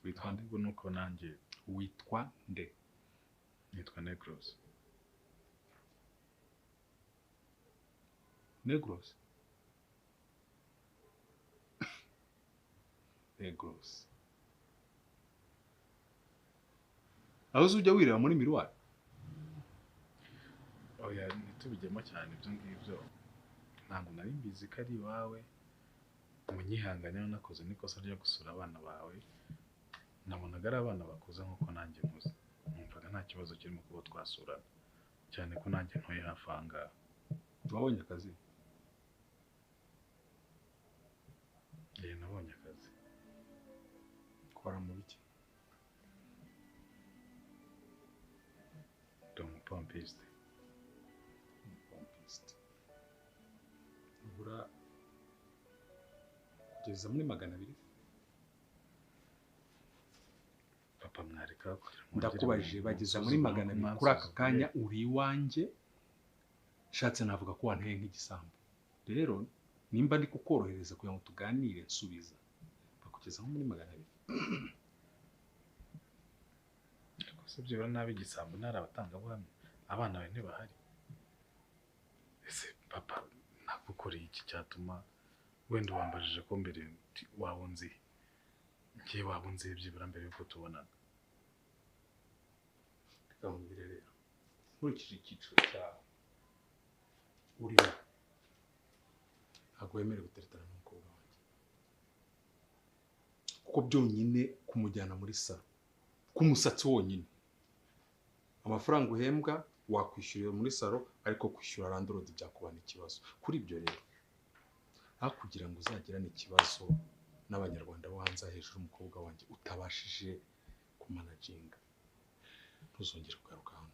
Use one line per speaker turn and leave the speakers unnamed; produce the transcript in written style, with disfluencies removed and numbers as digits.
witwa nde ngo nuko nanjye
witwa nde?
nitwa Negros.
Negros. Negros. aho ujya wireba muri miruwari?
Oya ntitubijyemo cyane ibyo ngibyo, ntabwo nari mbizi ko ari iwawe, munyihangane nakoze n'ikosa ryo gusura abana bawe, nabonaga ari abana bakuze nk'uko nanjye nkuze, numvaga nta kibazo kirimo kuba twasurana, cyane ko nanjye ntuye hafi aha ngaha.
wabonye akazi?
nabonye akazi.
ukora mu biki?
ndi umupompiste.
ubura kugeza muri 200?
papa mwareka
ndakubajije bageza muri 200 kuri aka kanya uri iwanjye, shatse navuga ko wanteye nk'igisambo. Rero nimba ndi kukorohereza kugira ngo tuganire nsubiza, bakugeza nko muri 200.
gusa byibura nabi igisambo ntari abatangabuhamya, abana bawe ntibahari. ese papa nagukoreye iki cyatuma wenda wambajije ko mbere waba unzi, ngiye waba unzi byibura mbere yuko tubonana?
reka nkubwire rero, nkurikije icyiciro cyawe urimo, ntabwo wemerewe guteretana n'umukobwa wanjye, kuko byonyine kumujyana muri salo k'umusatsi wonyine, amafaranga uhembwa wakwishyurira muri salo, ariko kwishyura landlord byakubana ikibazo. Kuri ibyo rero, aho kugira ngo uzagirane ikibazo n'abanyarwanda bo hanze hejuru umukobwa wanjye utabashije kumanaginga, ntuzongere kugaruka hano.